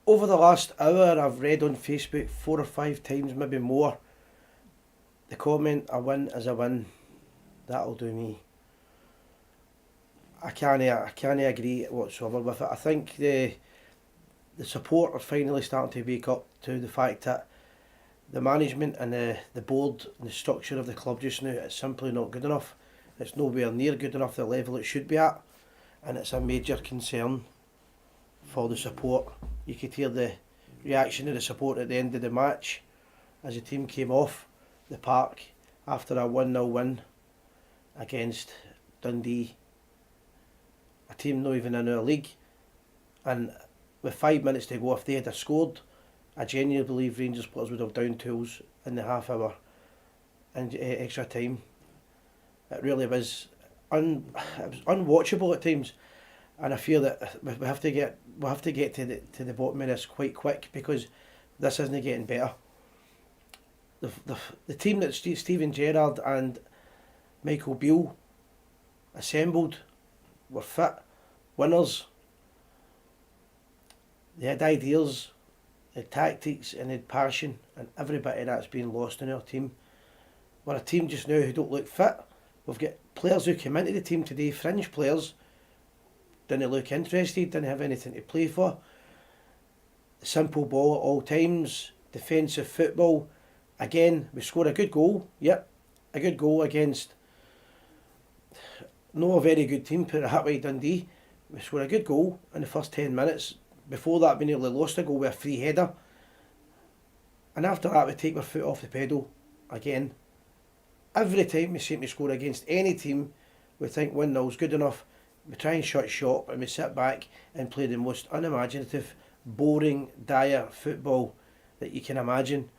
over the last hour, I've read on Facebook 4 or 5 times, maybe more, the comment, a win is a win. That'll do me. I can't agree whatsoever with it. I think the support are finally starting to wake up to the fact that the management and the board and the structure of the club just now is simply not good enough. It's nowhere near good enough the level it should be at, and it's a major concern for the support. You could hear the reaction of the support at the end of the match as the team came off the park after a 1-0 win against Dundee, a team not even in our league. And with 5 minutes to go, if they had scored, I genuinely believe Rangers players would have downed tools in the half hour and extra time. It really was unwatchable at times, and I feel that we have to get to the bottom of this quite quick, because this isn't getting better. The team that Steven Gerrard and Michael Beale assembled were fit, winners. They had ideas, they had tactics, and they had passion, and every bit of that's been lost in our team. We're a team just now who don't look fit. We've got players who came into the team today, fringe players, didn't look interested, didn't have anything to play for. Simple ball at all times, defensive football. Again, we scored a good goal, yep, a good goal against not a very good team, put it that way, Dundee. We scored a good goal in the first 10 minutes. Before that, we nearly lost a goal with a free header. And after that, we take our foot off the pedal again. Every time we seem to score against any team, we think 1-0 is good enough. We try and shut shop, and we sit back and play the most unimaginative, boring, dire football that you can imagine.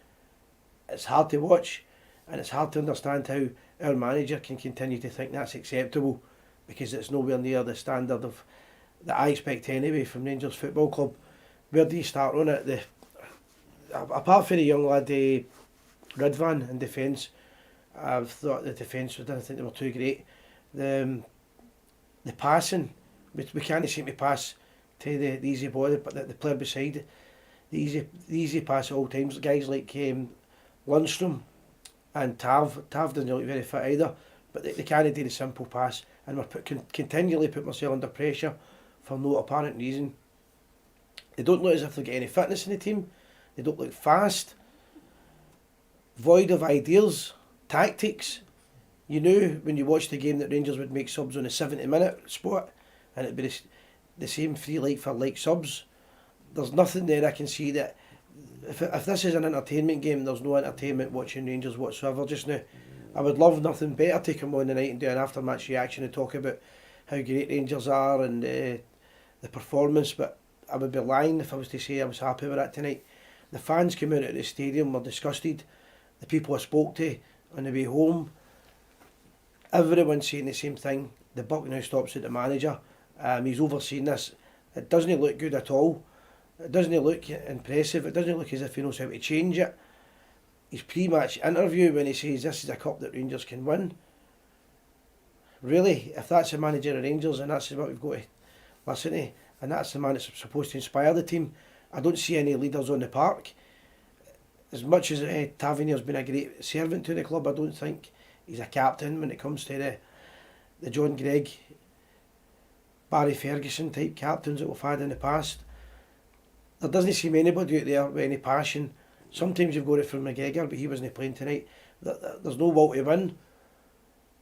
It's hard to watch, and it's hard to understand how our manager can continue to think that's acceptable, because it's nowhere near the standard of that I expect anyway from Rangers Football Club. Where do you start on it? Apart from the young lad Ridvan in defence, I've thought the defence, I didn't think they were too great. The passing, we can't seem to pass to the easy ball, but the player beside the easy pass at all times. Guys like Lundstrom and Tav doesn't look very fit either, but they can't do the simple pass, and we're continually put myself under pressure for no apparent reason. They don't look as if they've got any fitness in the team. They don't look fast, void of ideas, tactics. You knew when you watched the game that Rangers would make subs on a 70-minute spot, and it'd be the same 3 like-for-like subs. There's nothing there I can see that, if this is an entertainment game, there's no entertainment watching Rangers whatsoever just now. I would love nothing better to come on the night and do an after-match reaction and talk about how great Rangers are and the performance, but I would be lying if I was to say I was happy with that tonight. The fans came out at the stadium, were disgusted. The people I spoke to on the way home, everyone's saying the same thing. The buck now stops at the manager. He's overseen this. It doesn't look good at all. It doesn't look impressive. It doesn't look as if he knows how to change it. His pre-match interview, when he says this is a cup that Rangers can win. Really, if that's the manager of Rangers and that's what we've got to listen to, and that's the man that's supposed to inspire the team, I don't see any leaders on the park. As much as Tavernier's been a great servant to the club, I don't think he's a captain when it comes to the John Gregg, Barry Ferguson type captains that we've had in the past. There doesn't seem anybody out there with any passion. Sometimes you've got it from McGregor, but he wasn't playing tonight. There's no will to win.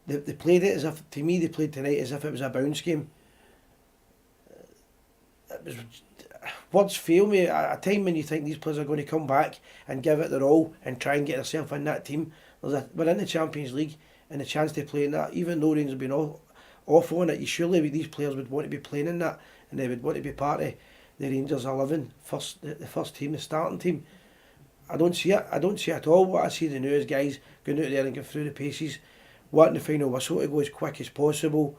They played it as if, to me, they played tonight as if it was a bounce game. Words fail me at a time when you think these players are going to come back and give it their all and try and get themselves in that team. We're in the Champions League, and the chance to play in that, even though Rangers have been awful in it, surely these players would want to be playing in that, and they would want to be part of the Rangers 11, the first team, the starting team. I don't see it. I don't see it at all. What I see the new is guys going out there and going through the paces, wanting the final whistle to go as quick as possible,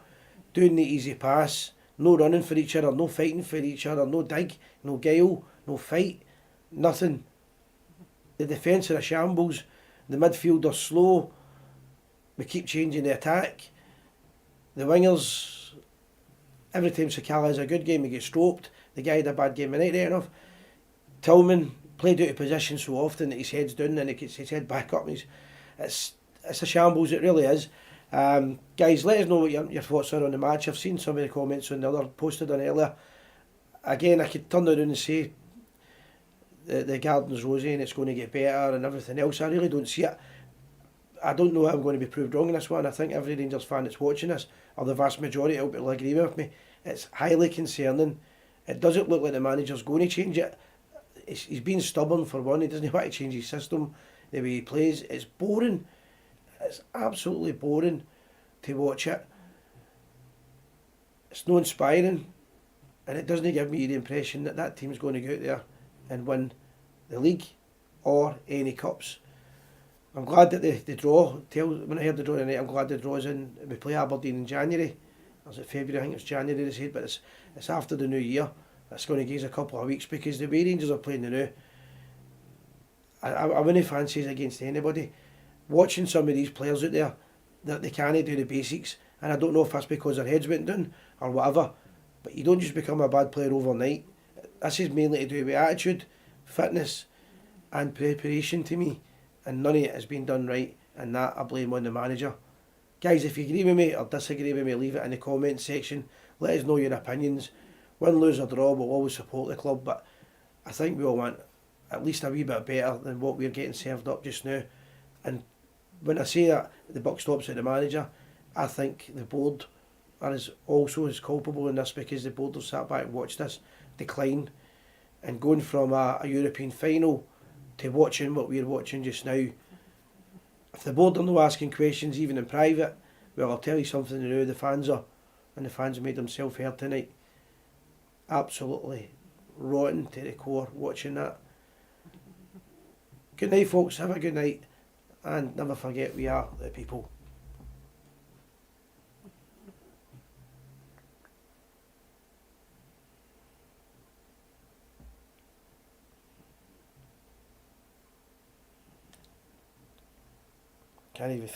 doing the easy pass, no running for each other, no fighting for each other, no dig, no guile, no fight, nothing. The defence are a shambles, the midfield are slow, we keep changing the attack. The wingers, every time Sakala has a good game he gets stroked, the guy had a bad game the night, right enough. Tillman played out of position so often that his head's down and he gets his head back up. And it's a shambles, it really is. Guys, let us know what your thoughts are on the match. I've seen some of the comments on the other posted on earlier. Again, I could turn around and say the garden's rosy and it's going to get better and everything else. I really don't see it. I don't know how I'm going to be proved wrong in this one. I think every Rangers fan that's watching this, or the vast majority, will agree with me. It's highly concerning. It doesn't look like the manager's going to change it. He's been stubborn for one. He doesn't want to change his system, the way he plays. It's boring. It's absolutely boring to watch it. It's not inspiring, and it doesn't give me the impression that that team's going to go out there and win the league or any cups. I'm glad that the draw, when I heard the draw tonight, I'm glad the draw's in. We play Aberdeen in January. Or was it February? I think it's January they said, but it's after the new year. That's going to give us a couple of weeks because the way Rangers are playing now, I wouldn't fancy it against anybody. Watching some of these players out there, that they can't do the basics, and I don't know if that's because their heads went down or whatever, but you don't just become a bad player overnight. This is mainly to do with attitude, fitness and preparation to me, and none of it has been done right, and that I blame on the manager. Guys, if you agree with me or disagree with me, leave it in the comments section. Let us know your opinions. Win, lose or draw, we'll always support the club, but I think we all want at least a wee bit better than what we're getting served up just now. And when I say that the buck stops at the manager, I think the board is also as culpable in this, because the board have sat back and watched this decline, and going from a European final to watching what we're watching just now. If the board are not asking questions even in private, well, I'll tell you something now, the fans are, and the fans made themselves heard tonight. Absolutely rotten to the core watching that. Good night folks, have a good night, and never forget we are the people. Can't even